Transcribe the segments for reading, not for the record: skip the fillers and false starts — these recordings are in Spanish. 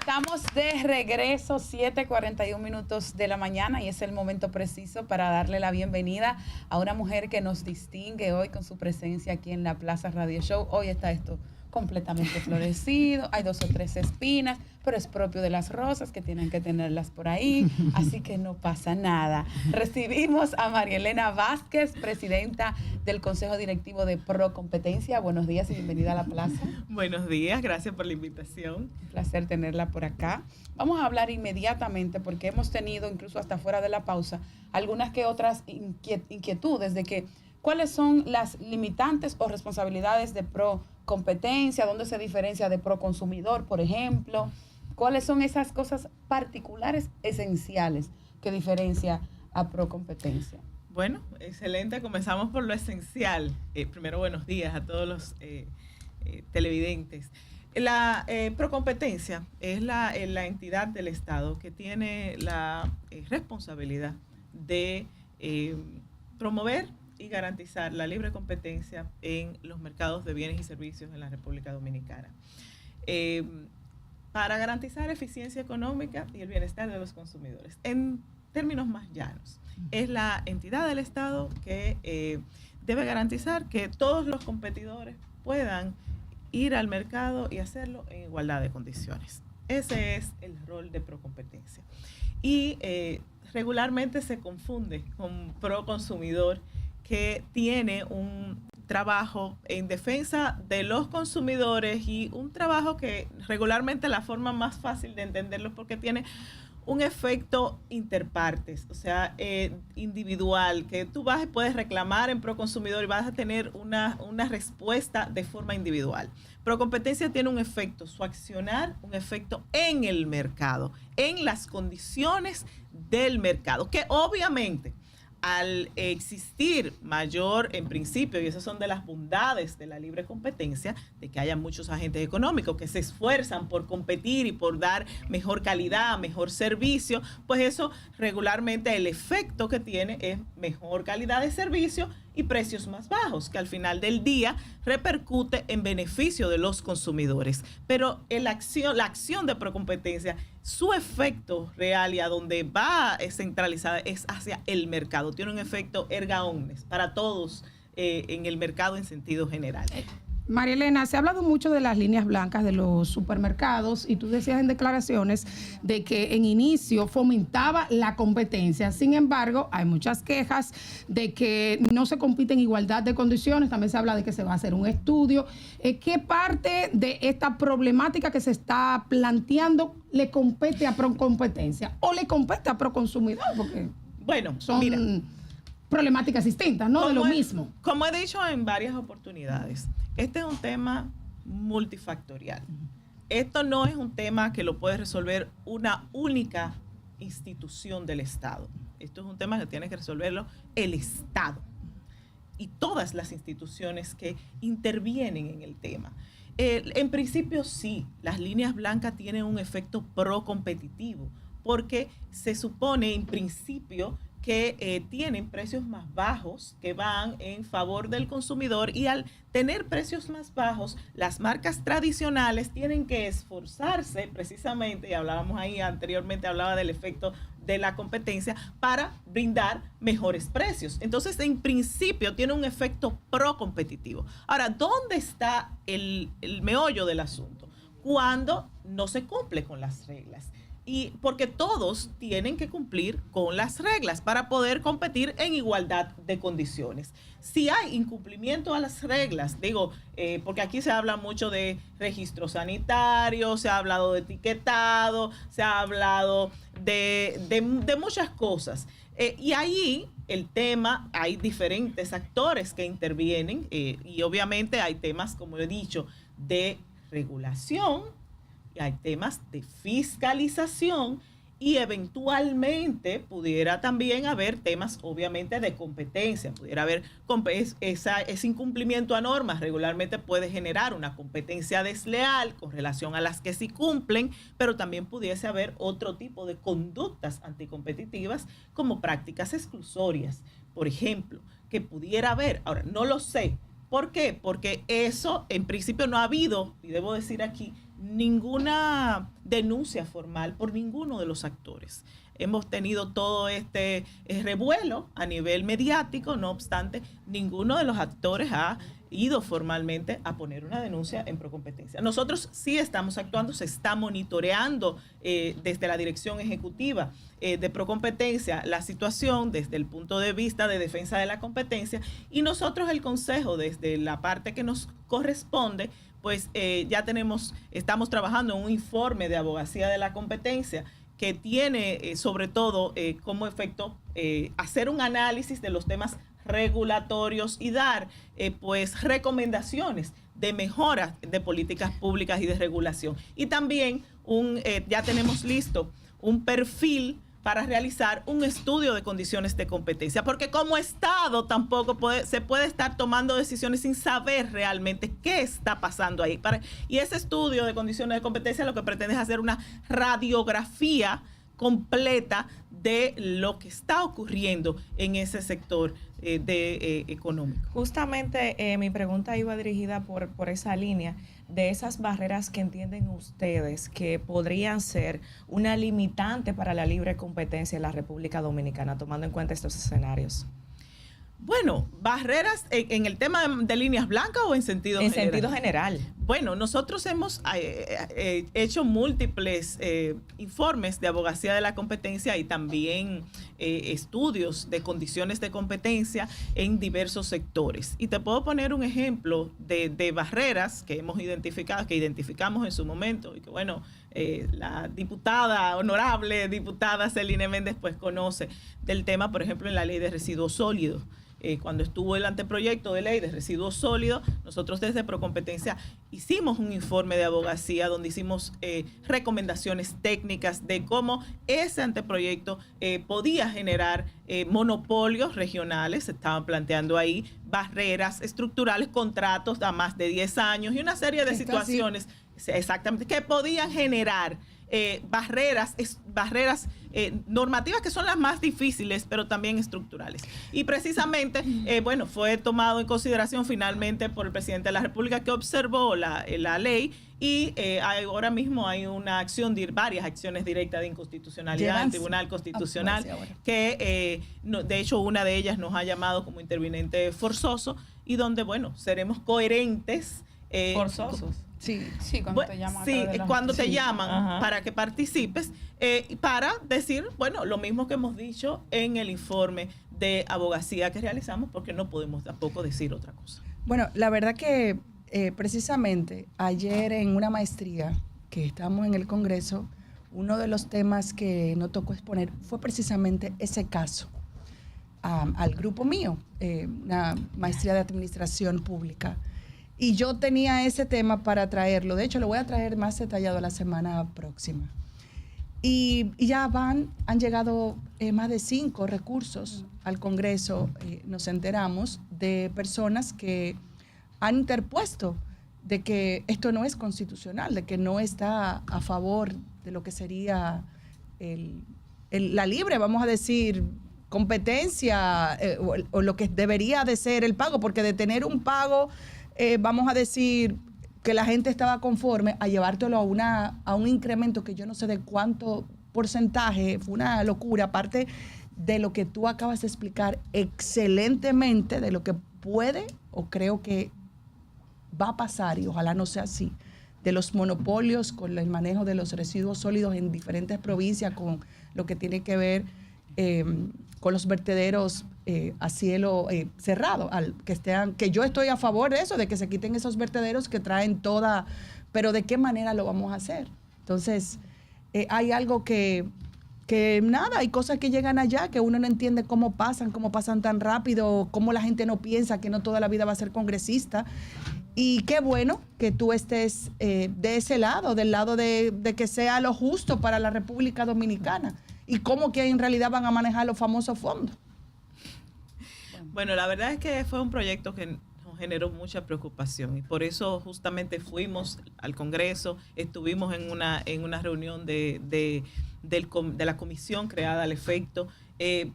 Estamos de regreso, 7:41 de la mañana, y es el momento preciso para darle la bienvenida a una mujer que nos distingue hoy con su presencia aquí en la Plaza Radio Show. Hoy está esto completamente florecido, hay 2 o 3 espinas, pero es propio de las rosas que tienen que tenerlas por ahí, así que no pasa nada. Recibimos a María Elena Vázquez, presidenta del Consejo Directivo de Procompetencia. Buenos días y bienvenida a la plaza. Buenos días, gracias por la invitación. Un placer tenerla por acá. Vamos a hablar inmediatamente, porque hemos tenido, incluso hasta fuera de la pausa, algunas que otras inquietudes de que cuáles son las limitantes o responsabilidades de Procompetencia, dónde se diferencia de Proconsumidor, por ejemplo, cuáles son esas cosas particulares esenciales que diferencia a Procompetencia. Bueno, excelente. Comenzamos por lo esencial. Primero, buenos días a todos los televidentes. La Procompetencia es la entidad del Estado que tiene la responsabilidad de promover y garantizar la libre competencia en los mercados de bienes y servicios en la República Dominicana. Para garantizar eficiencia económica y el bienestar de los consumidores. En términos más llanos, es la entidad del Estado que debe garantizar que todos los competidores puedan ir al mercado y hacerlo en igualdad de condiciones. Ese es el rol de Procompetencia. Y regularmente se confunde con Proconsumidor, que tiene un trabajo en defensa de los consumidores y un trabajo que regularmente la forma más fácil de entenderlo es porque tiene un efecto interpartes, o sea, individual, que tú puedes reclamar en Proconsumidor y vas a tener una respuesta de forma individual. Procompetencia tiene un efecto, su accionar, un efecto en el mercado, en las condiciones del mercado, que obviamente al existir mayor, en principio, y esas son de las bondades de la libre competencia, de que haya muchos agentes económicos que se esfuerzan por competir y por dar mejor calidad, mejor servicio, pues eso regularmente el efecto que tiene es mejor calidad de servicio y precios más bajos, que al final del día repercute en beneficio de los consumidores. Pero la acción de Procompetencia, su efecto real y a donde va centralizada es hacia el mercado. Tiene un efecto erga omnes para todos en el mercado en sentido general. María Elena, se ha hablado mucho de las líneas blancas de los supermercados y tú decías en declaraciones de que en inicio fomentaba la competencia. Sin embargo, hay muchas quejas de que no se compite en igualdad de condiciones. También se habla de que se va a hacer un estudio. ¿Qué parte de esta problemática que se está planteando le compete a Procompetencia o le compete a Proconsumidor? Porque bueno, son mira, problemáticas distintas, ¿no? De lo mismo. Como he dicho en varias oportunidades, este es un tema multifactorial. Esto no es un tema que lo puede resolver una única institución del Estado. Esto es un tema que tiene que resolverlo el Estado y todas las instituciones que intervienen en el tema. En principio sí, las líneas blancas tienen un efecto procompetitivo porque se supone en principio que tienen precios más bajos que van en favor del consumidor, y al tener precios más bajos, las marcas tradicionales tienen que esforzarse precisamente, y hablábamos ahí anteriormente, hablaba del efecto de la competencia, para brindar mejores precios. Entonces, en principio, tiene un efecto procompetitivo. Ahora, ¿dónde está el meollo del asunto? Cuando no se cumple con las reglas. Y porque todos tienen que cumplir con las reglas para poder competir en igualdad de condiciones. Si hay incumplimiento a las reglas, porque aquí se habla mucho de registro sanitario, se ha hablado de etiquetado, se ha hablado de muchas cosas. Y ahí el tema, hay diferentes actores que intervienen y obviamente hay temas, como he dicho, de regulación, hay temas de fiscalización y eventualmente pudiera también haber temas obviamente de competencia, pudiera haber ese incumplimiento a normas regularmente puede generar una competencia desleal con relación a las que sí cumplen, pero también pudiese haber otro tipo de conductas anticompetitivas como prácticas exclusorias, por ejemplo, que pudiera haber, ahora no lo sé, ¿Por qué? Porque eso, en principio, no ha habido, y debo decir aquí, ninguna denuncia formal por ninguno de los actores. Hemos tenido todo este revuelo a nivel mediático, no obstante, ninguno de los actores ha ido formalmente a poner una denuncia en Procompetencia. Nosotros sí estamos actuando, se está monitoreando desde la dirección ejecutiva de Procompetencia la situación desde el punto de vista de defensa de la competencia, y nosotros el Consejo, desde la parte que nos corresponde, pues ya estamos trabajando en un informe de abogacía de la competencia que tiene sobre todo como efecto hacer un análisis de los temas regulatorios y dar pues recomendaciones de mejoras de políticas públicas y de regulación. Y también ya tenemos listo un perfil para realizar un estudio de condiciones de competencia, porque como Estado tampoco se puede estar tomando decisiones sin saber realmente qué está pasando ahí. Y ese estudio de condiciones de competencia lo que pretende es hacer una radiografía completa de lo que está ocurriendo en ese sector económico. Justamente mi pregunta iba dirigida por esa línea de esas barreras que entienden ustedes que podrían ser una limitante para la libre competencia en la República Dominicana, tomando en cuenta estos escenarios. Bueno, barreras en el tema de líneas blancas o en sentido general. En sentido general. Bueno, nosotros hemos hecho múltiples informes de abogacía de la competencia y también estudios de condiciones de competencia en diversos sectores. Y te puedo poner un ejemplo de barreras que hemos identificado, que identificamos en su momento y que bueno, la honorable diputada Celine Méndez pues conoce del tema, por ejemplo, en la ley de residuos sólidos. Cuando estuvo el anteproyecto de ley de residuos sólidos, nosotros desde Procompetencia hicimos un informe de abogacía donde hicimos recomendaciones técnicas de cómo ese anteproyecto podía generar monopolios regionales, se estaban planteando ahí barreras estructurales, contratos a más de 10 años y una serie de situaciones exactamente que podían generar barreras normativas que son las más difíciles, pero también estructurales. Y precisamente, bueno, fue tomado en consideración finalmente por el presidente de la República, que observó la ley y ahora mismo hay varias acciones directas de inconstitucionalidad en el Tribunal Constitucional, que de hecho una de ellas nos ha llamado como interviniente forzoso y donde, bueno, seremos coherentes. Forzosos. Sí, cuando te llaman. Sí, cuando te llaman para que participes, para decir, bueno, lo mismo que hemos dicho en el informe de abogacía que realizamos, porque no podemos tampoco decir otra cosa. Bueno, la verdad que precisamente ayer en una maestría que estábamos en el Congreso, uno de los temas que nos tocó exponer fue precisamente ese caso al grupo mío, una maestría de administración pública. Y yo tenía ese tema para traerlo. De hecho, lo voy a traer más detallado la semana próxima. Y ya han llegado más de 5 recursos al Congreso. Nos enteramos de personas que han interpuesto de que esto no es constitucional, de que no está a favor de lo que sería la libre, vamos a decir, competencia o lo que debería de ser el pago, porque de tener un pago... vamos a decir que la gente estaba conforme a llevártelo a un incremento que yo no sé de cuánto porcentaje, fue una locura, aparte de lo que tú acabas de explicar excelentemente, de lo que puede o creo que va a pasar, y ojalá no sea así, de los monopolios con el manejo de los residuos sólidos en diferentes provincias, con lo que tiene que ver con los vertederos a cielo cerrado, que yo estoy a favor de eso, de que se quiten esos vertederos que traen toda, pero ¿de qué manera lo vamos a hacer? Entonces, hay algo que nada, hay cosas que llegan allá que uno no entiende cómo pasan tan rápido, cómo la gente no piensa que no toda la vida va a ser congresista. Y qué bueno que tú estés de ese lado, del lado de que sea lo justo para la República Dominicana. Y cómo que en realidad van a manejar los famosos fondos. Bueno, la verdad es que fue un proyecto que nos generó mucha preocupación y por eso justamente fuimos al Congreso, estuvimos en una reunión de la comisión creada al efecto,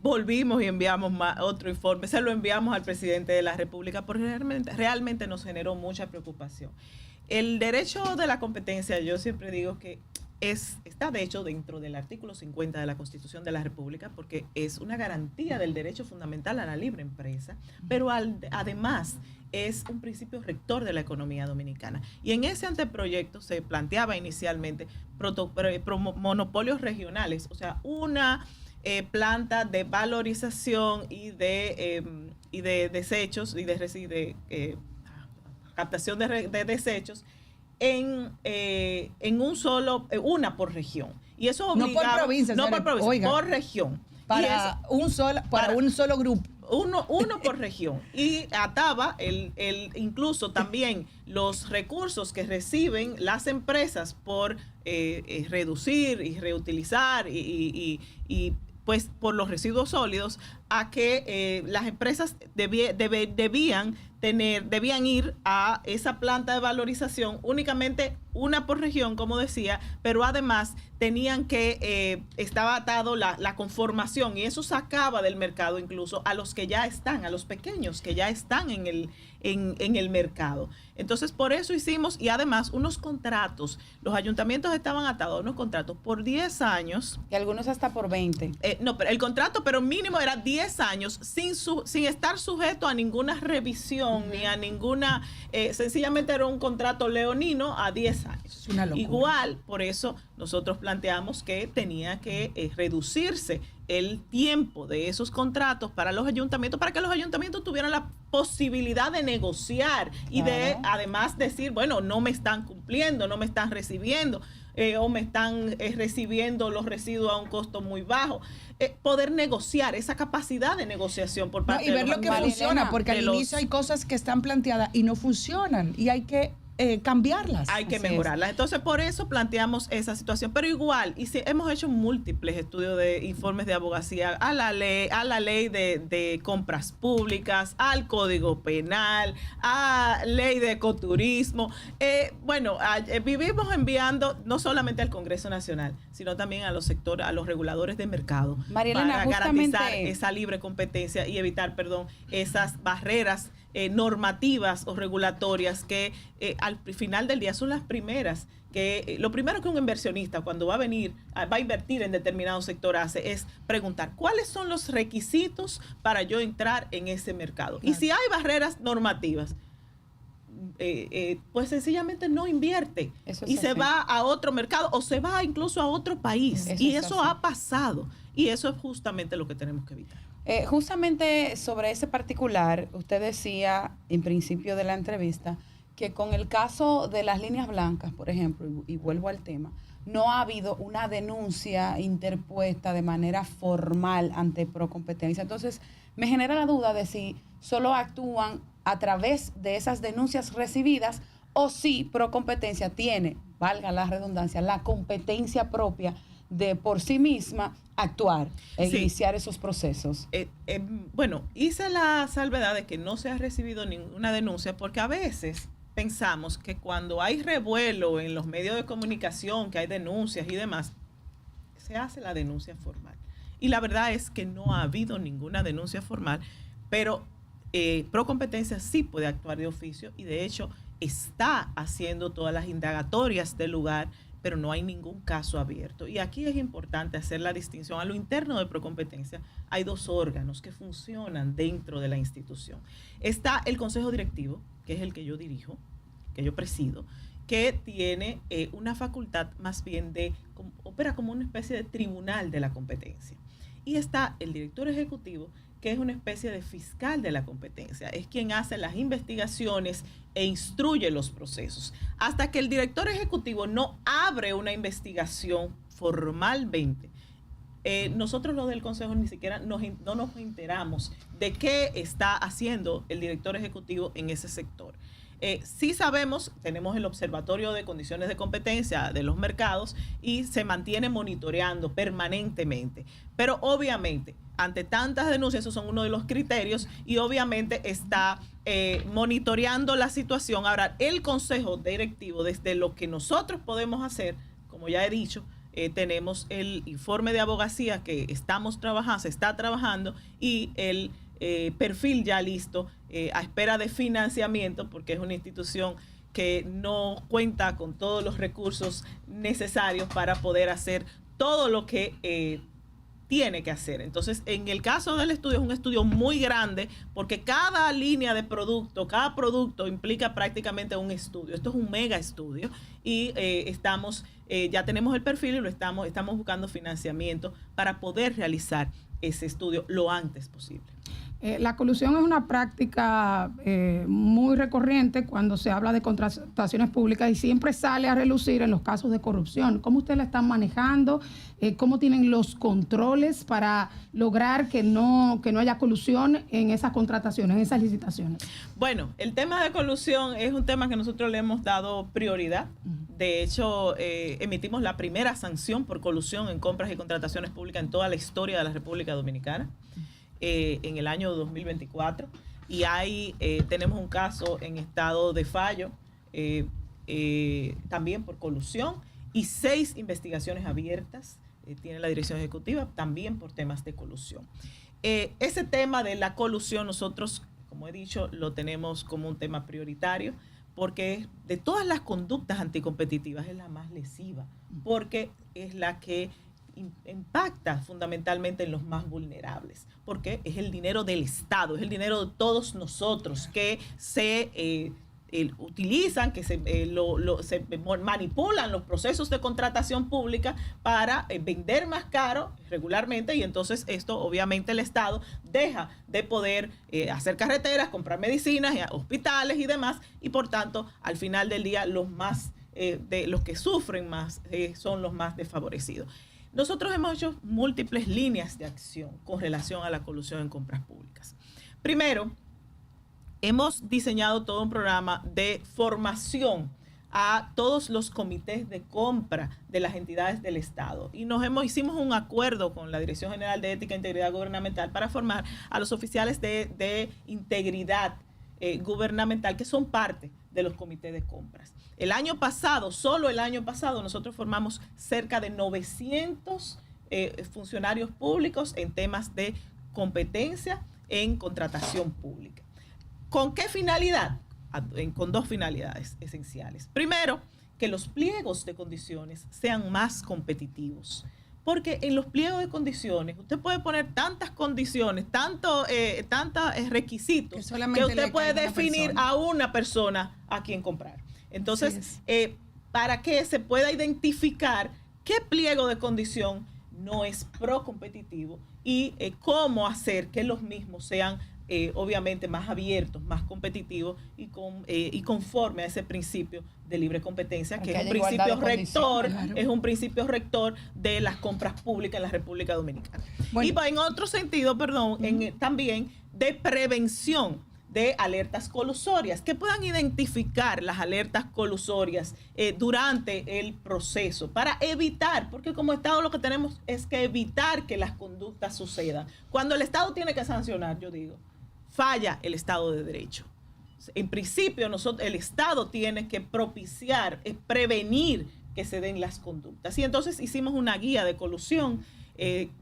volvimos y enviamos otro informe, se lo enviamos al presidente de la República porque realmente nos generó mucha preocupación. El derecho de la competencia, yo siempre digo que está de hecho dentro del artículo 50 de la Constitución de la República porque es una garantía del derecho fundamental a la libre empresa, pero además es un principio rector de la economía dominicana. Y en ese anteproyecto se planteaba inicialmente monopolios regionales, o sea, una planta de valorización y de desechos y de captación de desechos en una por región. Y eso obligaba, no por provincia, no por provincia, oiga, por región. Para un solo grupo. Uno por región. Y ataba incluso también los recursos que reciben las empresas por reducir y reutilizar y pues por los residuos sólidos a que las empresas debían ir a esa planta de valorización únicamente una por región, como decía, pero además tenían que, estaba atado la conformación y eso sacaba del mercado incluso a los que ya están, a los pequeños que ya están en el mercado. Entonces, por eso hicimos, y además unos contratos, los ayuntamientos estaban atados a unos contratos por 10 años. Y algunos hasta por 20. No, pero el contrato, pero mínimo era 10 años sin estar sujeto a ninguna revisión ni a ninguna, sencillamente era un contrato leonino a 10 años. Es una locura. Igual, por eso nosotros planteamos que tenía que reducirse el tiempo de esos contratos para los ayuntamientos, para que los ayuntamientos tuvieran la posibilidad de negociar y de además decir, bueno, no me están cumpliendo, no me están recibiendo o me están recibiendo los residuos a un costo muy bajo. Poder negociar, esa capacidad de negociación por parte y ver de lo que funciona, porque al inicio hay cosas que están planteadas y no funcionan y hay que cambiarlas. Hay que Así mejorarlas. Entonces, por eso planteamos esa situación. Pero igual, y si hemos hecho múltiples estudios de informes de abogacía a la ley de compras públicas, al Código Penal, a ley de ecoturismo. Vivimos enviando no solamente al Congreso Nacional, sino también a los sectores, a los reguladores de mercado, María Elena, para garantizar esa libre competencia y evitar, esas barreras normativas o regulatorias que al final del día son las primeras que lo primero que un inversionista cuando va a invertir en determinado sector hace es preguntar cuáles son los requisitos para yo entrar en ese mercado. Claro. Y si hay barreras normativas, pues sencillamente no invierte y se va a otro mercado o se va incluso a otro país. Y eso ha pasado y eso es justamente lo que tenemos que evitar. Justamente sobre ese particular, usted decía en principio de la entrevista que con el caso de las líneas blancas, por ejemplo, y vuelvo al tema, no ha habido una denuncia interpuesta de manera formal ante Procompetencia. Entonces, me genera la duda de si solo actúan a través de esas denuncias recibidas o si Procompetencia tiene, valga la redundancia, la competencia propia de por sí misma actuar e iniciar esos procesos. Hice la salvedad de que no se ha recibido ninguna denuncia porque a veces pensamos que cuando hay revuelo en los medios de comunicación, que hay denuncias y demás, se hace la denuncia formal. Y la verdad es que no ha habido ninguna denuncia formal, pero Procompetencia sí puede actuar de oficio y de hecho está haciendo todas las indagatorias del lugar, pero no hay ningún caso abierto. Y aquí es importante hacer la distinción. A lo interno de Procompetencia hay dos órganos que funcionan dentro de la institución. Está el Consejo Directivo, que es el que yo dirijo, que yo presido, que tiene una facultad más bien opera como una especie de tribunal de la competencia. Y está el director ejecutivo, que es una especie de fiscal de la competencia. Es quien hace las investigaciones e instruye los procesos. Hasta que el director ejecutivo no abre una investigación formalmente, nosotros los del Consejo ni siquiera no nos enteramos de qué está haciendo el director ejecutivo en ese sector. sí sabemos, tenemos el Observatorio de Condiciones de Competencia de los Mercados y se mantiene monitoreando permanentemente. Pero obviamente, ante tantas denuncias, esos son uno de los criterios y obviamente está monitoreando la situación. Ahora, el Consejo Directivo, desde lo que nosotros podemos hacer, como ya he dicho, tenemos el informe de abogacía que se está trabajando y el perfil ya listo a espera de financiamiento, porque es una institución que no cuenta con todos los recursos necesarios para poder hacer todo lo que tiene que hacer. Entonces, en el caso del estudio, es un estudio muy grande porque cada línea de producto, cada producto implica prácticamente un estudio. Esto es un mega estudio y ya tenemos el perfil y estamos buscando financiamiento para poder realizar ese estudio lo antes posible. La colusión es una práctica muy recurrente cuando se habla de contrataciones públicas y siempre sale a relucir en los casos de corrupción. ¿Cómo ustedes la están manejando? ¿Cómo tienen los controles para lograr que no haya colusión en esas contrataciones, en esas licitaciones? Bueno, el tema de colusión es un tema que nosotros le hemos dado prioridad. De hecho, emitimos la primera sanción por colusión en compras y contrataciones públicas en toda la historia de la República Dominicana. En el año 2024 y tenemos un caso en estado de fallo también por colusión y 6 investigaciones abiertas tiene la dirección ejecutiva también por temas de colusión. Ese tema de la colusión nosotros, como he dicho, lo tenemos como un tema prioritario porque de todas las conductas anticompetitivas es la más lesiva porque es la que impacta fundamentalmente en los más vulnerables, porque es el dinero del Estado, es el dinero de todos nosotros que se utilizan, que se manipulan los procesos de contratación pública para vender más caro regularmente y entonces esto obviamente el Estado deja de poder hacer carreteras, comprar medicinas, hospitales y demás y por tanto al final del día los que sufren más son los más desfavorecidos. Nosotros hemos hecho múltiples líneas de acción con relación a la colusión en compras públicas. Primero, hemos diseñado todo un programa de formación a todos los comités de compra de las entidades del Estado. Y hicimos un acuerdo con la Dirección General de Ética e Integridad Gubernamental para formar a los oficiales de integridad gubernamental que son parte de los comités de compras. El año pasado, solo el año pasado, nosotros formamos cerca de 900 funcionarios públicos en temas de competencia en contratación pública. ¿Con qué finalidad? Con 2 finalidades esenciales. Primero, que los pliegos de condiciones sean más competitivos. Porque en los pliegos de condiciones, usted puede poner tantas condiciones, tantos requisitos, que usted puede definir a una persona a quien comprar. Entonces, para que se pueda identificar qué pliego de condición no es pro-competitivo y cómo hacer que los mismos sean obviamente más abiertos, más competitivos y conforme a ese principio de libre competencia, que es un principio rector, claro. Es un principio rector de las compras públicas en la República Dominicana. Bueno. Y va en otro sentido, también de prevención de alertas colusorias, que puedan identificar las alertas colusorias durante el proceso para evitar, porque como Estado lo que tenemos es que evitar que las conductas sucedan. Cuando el Estado tiene que sancionar, yo digo, falla el Estado de Derecho. En principio, el Estado tiene que propiciar, prevenir que se den las conductas. Y entonces hicimos una guía de colusión,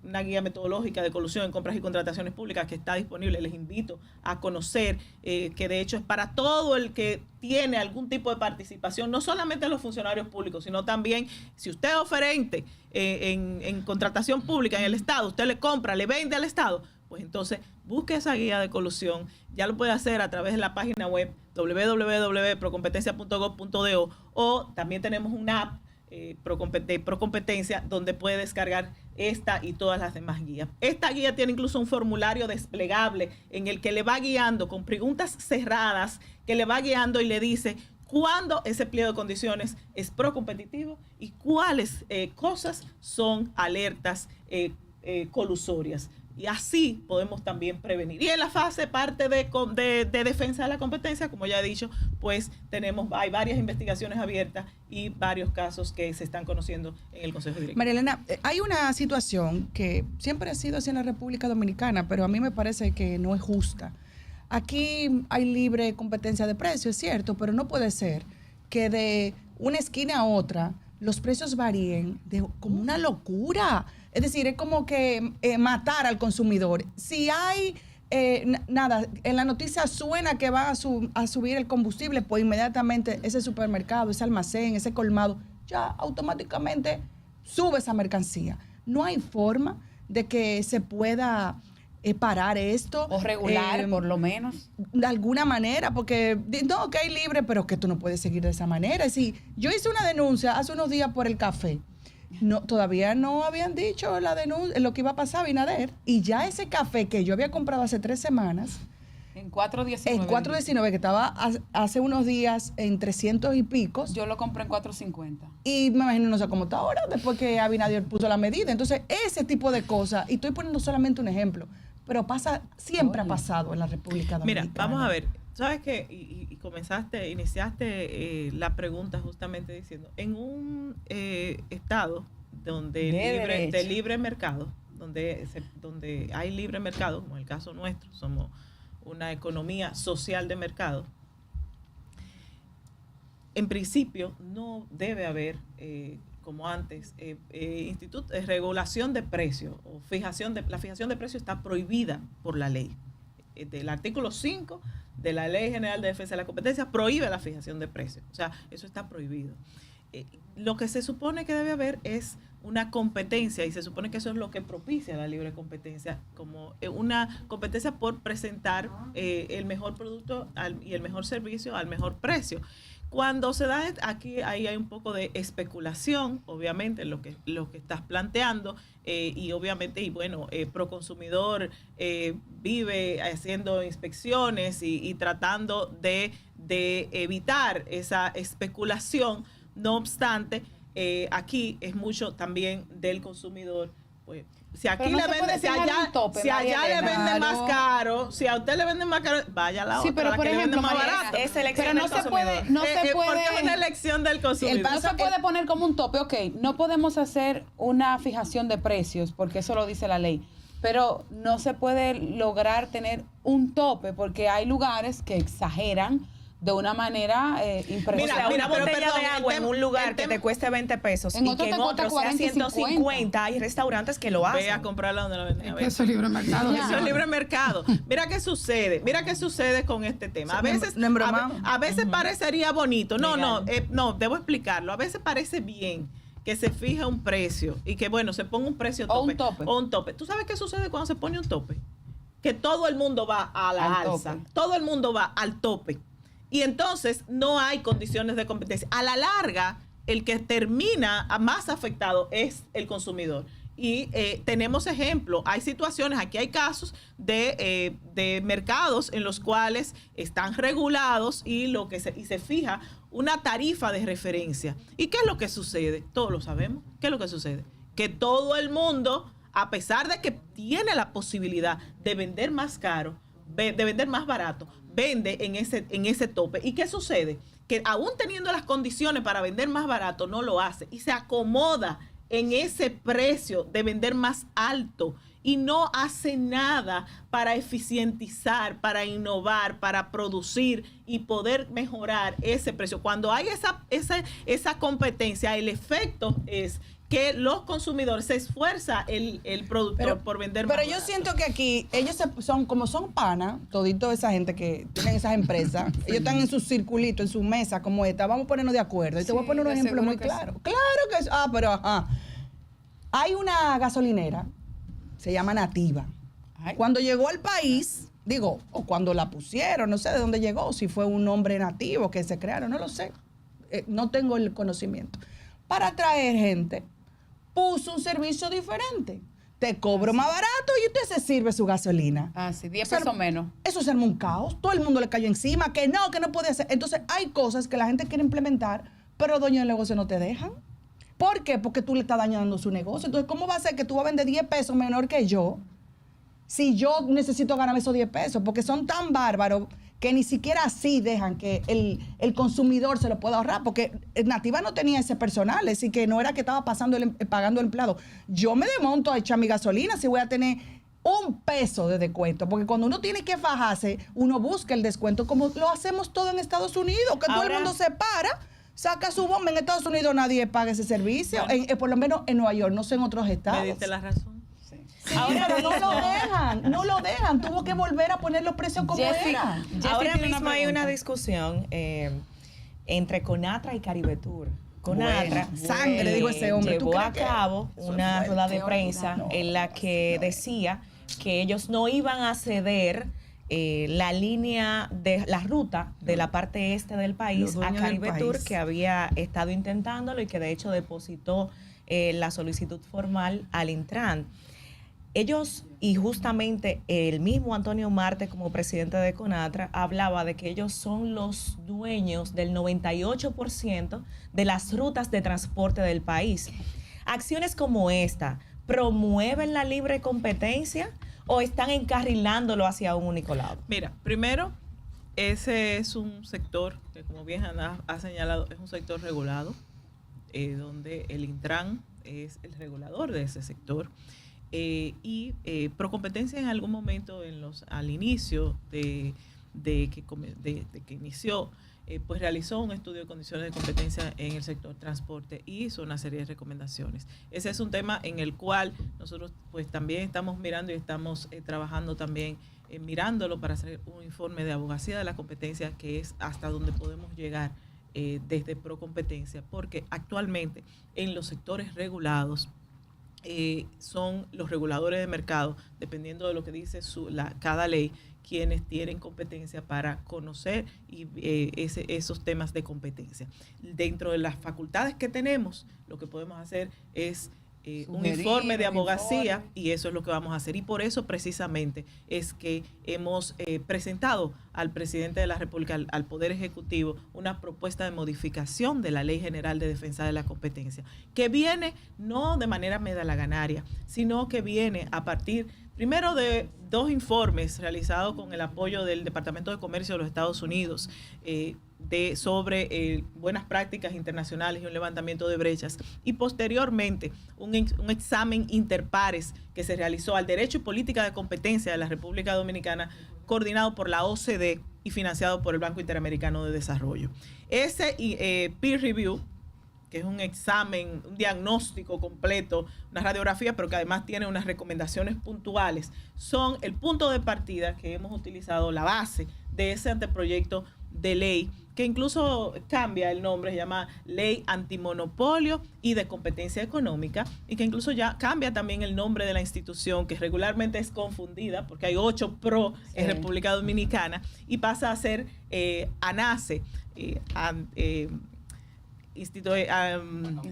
una guía metodológica de colusión en compras y contrataciones públicas que está disponible. Les invito a conocer, que de hecho es para todo el que tiene algún tipo de participación, no solamente los funcionarios públicos, sino también si usted es oferente en contratación pública en el Estado, usted le compra, le vende al Estado, pues entonces busque esa guía de colusión. Ya lo puede hacer a través de la página web www.procompetencia.gov.do o también tenemos una app Procompetencia donde puede descargar esta y todas las demás guías. Esta guía tiene incluso un formulario desplegable en el que le va guiando con preguntas cerradas, que le va guiando y le dice cuándo ese pliego de condiciones es procompetitivo y cuáles cosas son alertas colusorias. y así podemos también prevenir. Y en la fase parte de defensa de la competencia, como ya he dicho, pues hay varias investigaciones abiertas y varios casos que se están conociendo en el Consejo Directivo. María Elena, hay una situación que siempre ha sido así en la República Dominicana, pero a mí me parece que no es justa. Aquí hay libre competencia de precios, es cierto, pero no puede ser que de una esquina a otra los precios varíen como una locura. Es decir, es como que matar al consumidor. Si hay, nada, en la noticia suena que va a subir el combustible, pues inmediatamente ese supermercado, ese almacén, ese colmado, ya automáticamente sube esa mercancía. No hay forma de que se pueda parar esto. O regular, por lo menos. De alguna manera, porque no, que hay libre, pero que tú no puedes seguir de esa manera. Es decir, yo hice una denuncia hace unos días por el café. No, todavía no habían dicho la denuncia, lo que iba a pasar, Abinader, y ya ese café que yo había comprado hace 3 semanas, En 4.19. en 4.19, que estaba hace unos días en 300 y picos, Yo lo compré en 4.50. y me imagino, no sé cómo está ahora, después que Abinader puso la medida. Entonces, ese tipo de cosas, y estoy poniendo solamente un ejemplo, pero siempre ha pasado en la República Dominicana. Mira, vamos a ver. ¿Sabes qué? Iniciaste la pregunta justamente diciendo, en un estado donde de libre mercado, donde hay libre mercado, como en el caso nuestro, somos una economía social de mercado, en principio no debe haber, como antes, regulación de precios o la fijación de precios está prohibida por la ley. El artículo 5 de la Ley General de Defensa de la Competencia prohíbe la fijación de precios. O sea, eso está prohibido. Lo que se supone que debe haber es una competencia, y se supone que eso es lo que propicia la libre competencia, como una competencia por presentar el mejor producto y el mejor servicio al mejor precio. Cuando se da aquí, ahí hay un poco de especulación, obviamente, lo que estás planteando, y obviamente, y bueno, Proconsumidor vive haciendo inspecciones y tratando de evitar esa especulación. No obstante, aquí es mucho también del consumidor, pues. Si aquí no le venden, si allá le venden más caro, si a usted le venden más caro, vaya a la otra, sí, pero la por que ejemplo, le venden más Mariela, barato. Es elección pero no del se consumidor. puede, no se puede. Porque es una elección del consumidor. No se puede poner como un tope, ok, no podemos hacer una fijación de precios, porque eso lo dice la ley, pero no se puede lograr tener un tope, porque hay lugares que exageran de una manera impresionante. Mira, una botella pero, de agua en un lugar que te cueste 20 pesos En y otro que te en cuesta otro sea 40 y 150, hay restaurantes que lo hacen. Ve a comprarla donde la venden. Es que eso es libre mercado. Eso es libre mercado. Mira qué sucede con este tema. A veces, no embromamos. a veces parecería bonito. No, debo explicarlo. A veces parece bien que se fija un precio y que, bueno, se ponga un precio tope. O un tope. ¿Tú sabes qué sucede cuando se pone un tope? Que todo el mundo va a la alza. Todo el mundo va al tope. Y entonces no hay condiciones de competencia. A la larga, el que termina más afectado es el consumidor. Y tenemos ejemplos, hay situaciones, aquí hay casos de mercados en los cuales están regulados y se fija una tarifa de referencia. ¿Y qué es lo que sucede? Todos lo sabemos. ¿Qué es lo que sucede? Que todo el mundo, a pesar de que tiene la posibilidad de vender más caro, de vender más barato, vende en ese tope. ¿Y qué sucede? Que aún teniendo las condiciones para vender más barato, no lo hace y se acomoda en ese precio de vender más alto y no hace nada para eficientizar, para innovar, para producir y poder mejorar ese precio. Cuando hay esa competencia, el efecto es que los consumidores se esfuerza el productor por vender más Pero yo barato. siento que aquí ellos como son panas, todito esa gente que tienen esas empresas, ellos están en su circulito, en su mesa como esta, vamos a ponernos de acuerdo. Y te voy a poner un ejemplo muy claro. Claro que es, pero ajá. Hay una gasolinera, se llama Nativa. Cuando llegó al país, o cuando la pusieron, no sé de dónde llegó, si fue un nombre nativo que se crearon, no lo sé. No tengo el conocimiento. Para atraer gente, puso un servicio diferente. Te cobro más barato y usted se sirve su gasolina. Ah, sí, 10 pesos menos. Eso se armó un caos. Todo el mundo le cayó encima, que no puede hacer. Entonces, hay cosas que la gente quiere implementar, pero dueños del negocio no te dejan. ¿Por qué? Porque tú le estás dañando su negocio. Entonces, ¿cómo va a ser que tú vas a vender 10 pesos menor que yo si yo necesito ganarme esos 10 pesos? Porque son tan bárbaros que ni siquiera así dejan que el consumidor se lo pueda ahorrar, porque Nativa no tenía ese personal, así que no era que estaba pagando el empleado. Yo me desmonto a echar mi gasolina si voy a tener $1 de descuento, porque cuando uno tiene que fajarse, uno busca el descuento, como lo hacemos todo en Estados Unidos, que todo el mundo se para, saca su bomba. En Estados Unidos nadie paga ese servicio, Bueno. por lo menos en Nueva York, no sé en otros estados. Me diste la razón. Sí, pero no lo dejan, tuvo que volver a poner los precios como eran. Ahora tiene una mismo hay una pregunta. discusión entre Conatra y Caribe Tour. Conatra Bueno, sangre, dijo ese hombre. ¿Tú llevó crees a que cabo eso una es rueda fuerte? de prensa No, en la que decía que ellos no iban a ceder la línea de la ruta de la parte este del país Los a dueños del Caribe Tour, país. que había estado intentándolo y que de hecho depositó la solicitud formal al Intran. Ellos, y justamente el mismo Antonio Marte como presidente de Conatra, hablaba de que ellos son los dueños del 98% de las rutas de transporte del país. Acciones como esta, ¿promueven la libre competencia o están encarrilándolo hacia un único lado? Mira, primero, ese es un sector que, como bien Ana ha señalado, es un sector regulado, donde el Intran es el regulador de ese sector. Procompetencia en algún momento al inicio de que inició, pues realizó un estudio de condiciones de competencia en el sector transporte y hizo una serie de recomendaciones. Ese es un tema en el cual nosotros pues también estamos mirando y estamos trabajando también mirándolo para hacer un informe de abogacía de la competencia, que es hasta donde podemos llegar desde Procompetencia, porque actualmente en los sectores regulados son los reguladores de mercado, dependiendo de lo que dice cada ley, quienes tienen competencia para conocer esos temas de competencia. Dentro de las facultades que tenemos, lo que podemos hacer es un informe de abogacía, y eso es lo que vamos a hacer. Y por eso precisamente es que hemos presentado al presidente de la República, al Poder Ejecutivo, una propuesta de modificación de la Ley General de Defensa de la Competencia, que viene no de manera medalaganaria, sino que viene a partir primero de 2 informes realizados con el apoyo del Departamento de Comercio de los Estados Unidos sobre buenas prácticas internacionales y un levantamiento de brechas, y posteriormente un examen interpares que se realizó al Derecho y Política de Competencia de la República Dominicana, coordinado por la OCDE y financiado por el Banco Interamericano de Desarrollo. Ese peer review, que es un examen, un diagnóstico completo, una radiografía, pero que además tiene unas recomendaciones puntuales, son el punto de partida que hemos utilizado, la base de ese anteproyecto de ley, que incluso cambia el nombre, se llama Ley Antimonopolio y de Competencia Económica, y que incluso ya cambia también el nombre de la institución, que regularmente es confundida, porque hay 8 PRO en República Dominicana, y pasa a ser ANACE,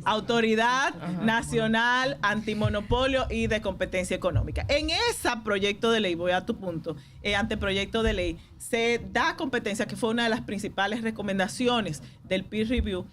Autoridad Nacional Antimonopolio y de Competencia Económica. En ese proyecto de ley, voy a tu punto, anteproyecto de ley, se da competencia, que fue una de las principales recomendaciones del peer review,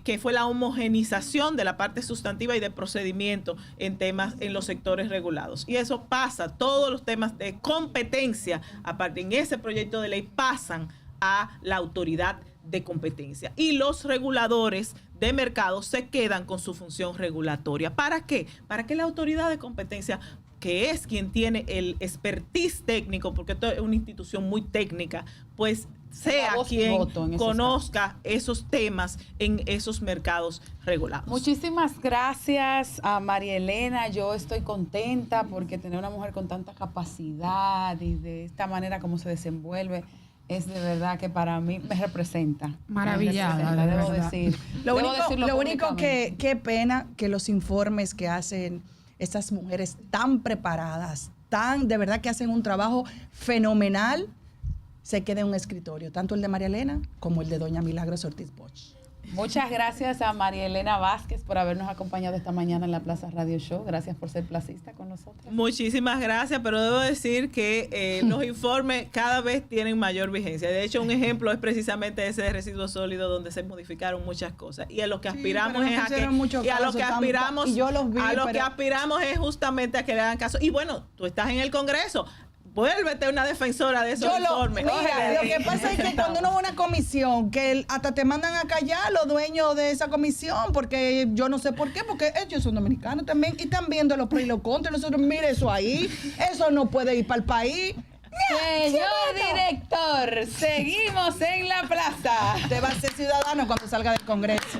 que fue la homogenización de la parte sustantiva y de procedimiento en los sectores regulados. Y eso pasa, todos los temas de competencia, aparte en ese proyecto de ley, pasan a la autoridad de competencia, y los reguladores de mercado se quedan con su función regulatoria. ¿Para qué? Para que la autoridad de competencia, que es quien tiene el expertise técnico, porque esto es una institución muy técnica, pues sea quien conozca esos temas en esos mercados regulados. Muchísimas gracias a María Elena. Yo estoy contenta porque tener una mujer con tanta capacidad y de esta manera como se desenvuelve es de verdad que para mí me representa. Maravillada, me representa, de debo verdad. decir. Lo Debo decirlo único públicamente. qué pena que los informes que hacen estas mujeres tan preparadas, de verdad que hacen un trabajo fenomenal, se quede en un escritorio, tanto el de María Elena como el de doña Milagros Ortiz Bosch. Muchas gracias a María Elena Vázquez por habernos acompañado esta mañana en la Plaza Radio Show. Gracias por ser placista con nosotros. Muchísimas gracias, pero debo decir que los informes cada vez tienen mayor vigencia. De hecho, un ejemplo es precisamente ese de residuos sólidos donde se modificaron muchas cosas. Y a lo que aspiramos es a que aspiramos es justamente a que le hagan caso. Y bueno, tú estás en el Congreso. Vuélvete una defensora de esos informes. Mira, lo que pasa es que cuando uno va a una comisión, que hasta te mandan a callar los dueños de esa comisión, porque yo no sé por qué, porque ellos son dominicanos también y están viendo los pros y los contras. Nosotros, mire eso ahí, eso no puede ir para el país. Señor director, seguimos en la plaza. Usted va a ser ciudadano cuando salga del Congreso.